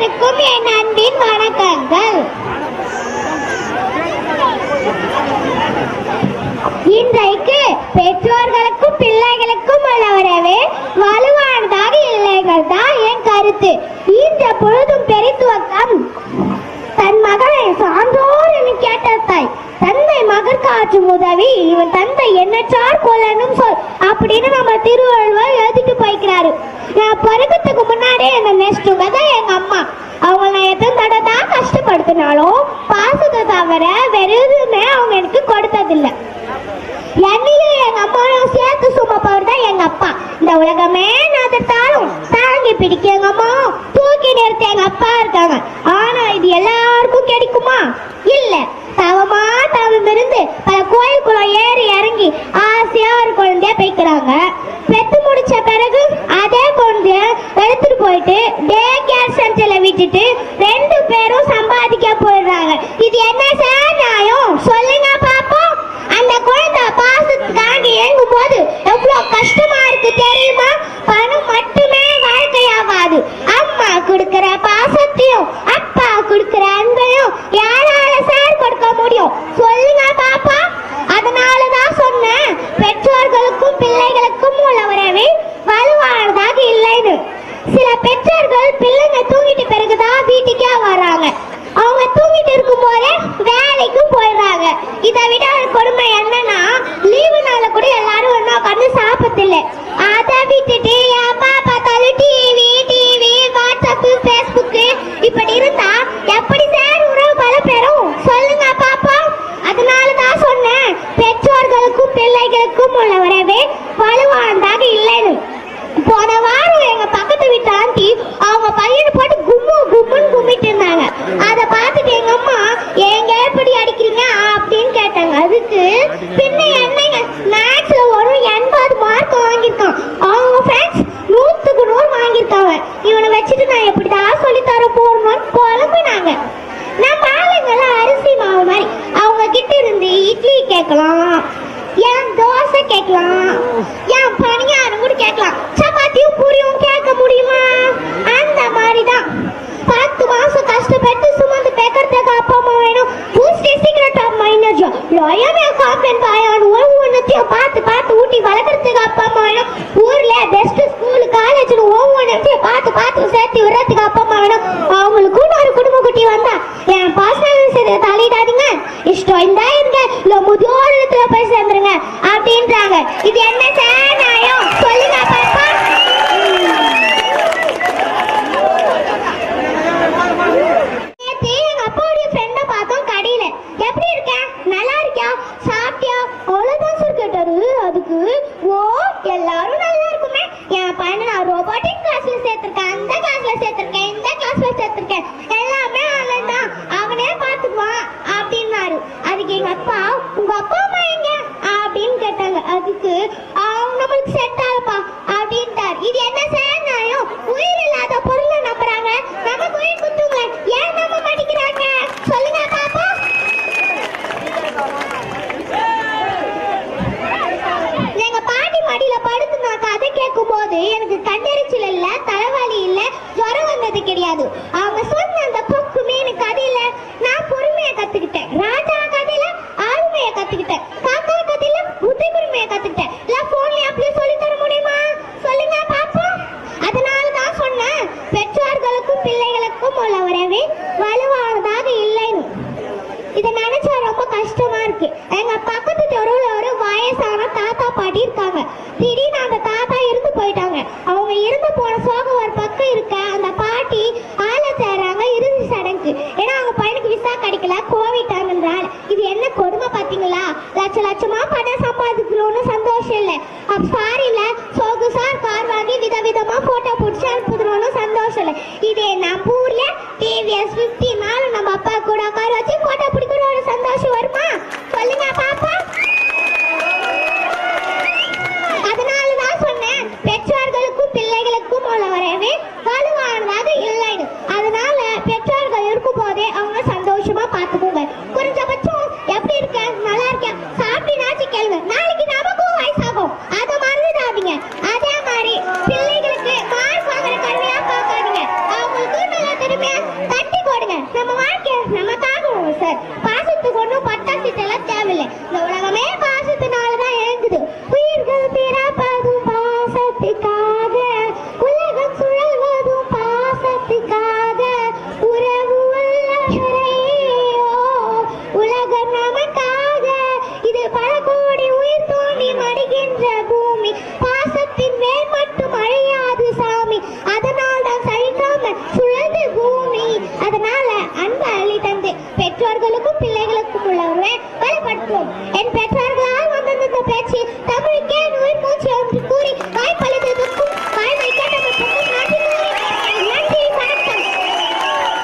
அனைவருக்கும் என் அன்பின் வணக்கங்கள். இன்றைக்கு பெற்றோர்களுக்கும் பிள்ளைகளுக்கும் உள்ள உறவு வலுவானதாக இல்லைகள் தான் என் கருத்து. இந்த பொழுதும் பெரிதுவக்கம் தன் மகனை சான்றோர் என்று கேட்ட தாய் தந்தை மகற்கு ஆற்றும் உதவி இவன் தந்தை என்னச்சார் கொள்ளணும் சொல் அப்படின்னு நம்ம திருவள்ளுவர் எழுதிட்டு போய்க்கிறாரு. நான் பிறகுறதுக்கு முன்னாடியே என்ன நெஸ்ட்டுங்க தான் எங்க அம்மா. அவங்க நான் எத்தனை தடவை தான் கஷ்டப்படுத்தினாலும் பாசத்தை தவிர வேற எதுவுமே அவங்க எனக்கு கொடுத்ததில்லை. என்னையும் எங்க அம்மாவும் சேர்த்து சுமப்பவர் தான் எங்க அப்பா. இந்த உலகமே நகர்த்தாலும் தாங்கி பிடிக்க எங்க அம்மா தூக்கி நிறுத்த எங்க அப்பா இருக்காங்க. ஆனா இது எல்லாருக்கும் கிடைக்குமா? இல்ல. தவமா தவம் இருந்து பல கோயிலுக்குள்ள ஏறி இறங்கி ஆசையா ஒரு குழந்தைய பெய்க்கிறாங்க. பெத்து முடிச்ச பிறகு அதே குழந்தைய எடுத்துட்டு போயிட்டு டே கேர் சென்டர்ல விட்டுட்டு 2 பேரும் சம்பாதிக்க போயிடுறாங்க. இது என்ன சார் நியாயம்? சொல்லுங்க பாப்போம். அந்த குழந்தை பாசத்துக்காக இயங்கும் போது எவ்வளவு கஷ்டமா இருக்கு தெரியுமா? பணம் மட்டுமே வாழ்க்கையாகாது. அம்மா கொடுக்கிற பாசத்தையும் அப்பா கொடுக்கிற அன்பையும் யாரால சார் கொடுக்க முடியும்? சொல்லுங்க பாப்பா. அதனாலதான் சொன்னேன் பெற்றோர்களுக்கும் பிள்ளைகளுக்கும் உள்ள உறவு வலுவானதாக இல்லைன்னு. சில பெற்றோர்கள் பிள்ளைங்க தூங்கிட்டு பிறகுதான் வீட்டுக்கே வராங்க. அவங்க தூங்கிட்டு இருக்கும் போதே வேலைக்கும் போயிடுறாங்க. இதை விட கொடுமை என்னன்னா லீவு நாள கூட எல்லாரும் ஒன்னா உட்காந்து சாப்பிடல. அதை விட்டுட்டு அப்பா பார்த்தாலும் டிவி வாட்ஸ்அப் பேஸ்புக் இப்படி இருந்தா எப்படி சார் உறவு பல பெறும்? சொல்லுங்க பாப்பா. அதனாலதான் சொன்னேன் பெற்றோர்களுக்கும் பிள்ளைகளுக்கும் உள்ள உறவு வலுவானதாக இல்லைன்னு. போன வாரம் எங்க பக்கத்து வீட்டு ஆண்டி அவங்க பையனை போட்டு கும்முன்னு கும்மிட்டு இருந்தாங்க. அதை பார்த்துட்டு எங்க அம்மா எங்க எப்படி அடிக்கிறீங்க அப்படின்னு கேட்டாங்க. அதுக்கு பின்ன என்னங்க மேக்ஸ்ல ஒரு 80 மார்க் வாங்கியிருக்கான். அவங்க ஃப்ரெண்ட்ஸ் 100க்கு 100 வாங்கியிருக்காங்க. இவனை வச்சுட்டு நான் எப்படிதான் சொல்லி தர போறோம்னு புலம்புனாங்க. நம்ம ஆளுங்கெல்லாம் அரிசி மாவு மாதிரி அவங்க கிட்ட இருந்து இட்லி கேட்கலாம், ஏன் தோசை கேட்கலாம், ஏன் பணியாரம் கூட கேட்கலாம், சப்பாத்தியும் பூரியும் கேட்க முடியுமா? அந்த மாதிரிதான் 10 மாசம் கஷ்டப்பட்டு சுமந்து பேக்கறதுக்கு அப்பா அம்மா வேணும். Boost secret of my energy லோயமே காம்பன் பாயான் ஒவ்வொன்றத்தையும் பார்த்து ஊட்டி வளர்க்கறதுக்கு அப்பா அம்மா வேணும். ஊர்ல பெஸ்ட் ஸ்கூல் காலேஜ்னு ஒவ்வொன்றத்தையும் பார்த்து சேர்த்து விடுறதுக்கு அப்பா அம்மா வேணும். அவங்களுக்கும் ஒரு குடும்ப குட்டி வந்தா என் பர்சனல் விஷயத்தை தலையிடாதீங்க, இஷ்டம் இருந்தா இருங்க, இல்ல முதியோர் இடத்துல போய் சேர்ந்துருங்க அப்படின்றாங்க. இது என்ன சார் நியாயம்? சொல்லுங்க பாப்பா. எங்க அப்பாவுடைய ஃப்ரெண்ட பார்த்தோம் கடையில. எப்படி இருக்க? நல்லா இருக்கியா? சாப்பிட்டியா? அவ்வளவுதான் சார் கேட்டாரு. அதுக்கு ஓ எல்லாரும் நல்லா இருக்குமே. என் பையனை நான் ரோபோட்டிக் கிளாஸ்ல சேர்த்திருக்கேன், அந்த கிளாஸ்ல சேர்த்திருக்கேன், இந்த கிளாஸ்ல சேர்த்திருக்கேன், எல்லாமே அவன் தான், அவனே பார்த்துக்குவான் அப்படின்னாரு. அதுக்கு எங்க அப்பா உங்க அப்பா அம்மா எங்க அப்படின்னு கேட்டாங்க. அதுக்கு அவங்க நம்மளுக்கு செட் ஆகப்பா அப்படின்ட்டார். இது என்ன சார் நியாயம்? உயிர் இல்லாத பொருளை நம்புறாங்க, நமக்கு உயிர் குத்துங்க, ஏன் நம்ப மாட்டேங்கிறாங்க? சொல்லுங்க பாப்பா. எங்க பாட்டி மடியில படுத்து நான் கதை கேட்கும் போது எனக்கு கண்ணெரிச்சல் இல்ல, தலைவலி இல்ல, ஜுரம் வந்தது கிடையாது. அவங்க சொன்ன அந்த பொக்கு மீன் கதையில நான் பொறுமையை கத்துக்கிட்டேன். ராஜா கதையில ஆளுமையை கத்துக்கிட்டேன். காக்கா கதையில புத்தி பொறுமையை கத்துக்கிட்டேன். இல்ல போன்ல அப்படியே சொல்லி தர முடியுமா? சொல்லுங்க பாப்போம். அதனாலதான் சொன்னேன் பெற்றோர்களுக்கும் பிள்ளைகளுக்கும் உள்ள உறவு வலுவானதாக இல்லைன்னு. இதை நினைச்சா ரொம்ப கஷ்டமா இருக்கு. எங்க பக்கத்து தெருவுல ஒரு வயசான தாத்தா பாட்டி இருக்காங்க. திடீர்னு அந்த தாத்தா இருந்து போயிட்டாங்க. அவங்க இருந்து போன சோகம் ஒரு பக்கம் இருக்க அந்த பாட்டி ஆள சேராங்க இறுதி சடங்கு. ஏன்னா அவங்க பையனுக்கு விசா கிடைக்கல, கோவிட் ஆனதுனால. இது என்ன கொடுமை பாத்தீங்களா? லட்சமா பணம் சம்பாதிக்கிறோம்னு சந்தோஷம் இல்லை, ஃபாரின்ல சொகுசார் கார் வாங்கி விதவிதமா போட்டோ பிடிச்சி அனுப்புறோம்னு சந்தோஷம் இல்லை. இதே நம்ம ஊர்ல டிவிஎஸ் 50 நாள் நம்ம அப்பா கூட கார் வச்சு போட்டோ பிடிக்கிற ஒரு சந்தோஷம் வருமா? சொல்லுங்க பாப்பா. அதனாலதான் சொன்னேன் பெற்றோர்களுக்கும் பிள்ளைகளுக்கும் உள்ள உறவு வலுவானதாக இல்லைன்னு. அதனால பெற்றோர்கள் இருக்கும் போதே அவங்க சந்தோஷமா பார்த்துக்கோங்க. குறைஞ்சபட்சம் எப்படி இருக்க, நல்லா இருக்கேன், சாப்பிட்டு கேளுங்க. நாளைக்கு நமக்கும் வயசாகும், அதை மறந்துடாதீங்க. அதே மாதிரி பிள்ளைகளுக்கு மார்க் வாங்குற கருவியா பார்க்காதீங்க. அவங்களுக்கு நல்ல திறமையா பாசத்துக்காக உலகம் சுழல்வதும் பாசத்துக்காக உறவு உள்ளவரையோ உலகம் நமக்காக இது பல கோடி உயிர் தோண்டி மடிகின்ற பூமி பாசத்தின் மேல் மட்டும் அழியாது சாமி அதனால் தான் சழிக்காம சுழந்து பூமி அதனால அன்பு அள்ளி தந்து பெற்றோர்களுக்கும் பிள்ளைகளுக்கும் உள்ள உறவை வலுப்படுத்துவோம் என் பெற்றோர்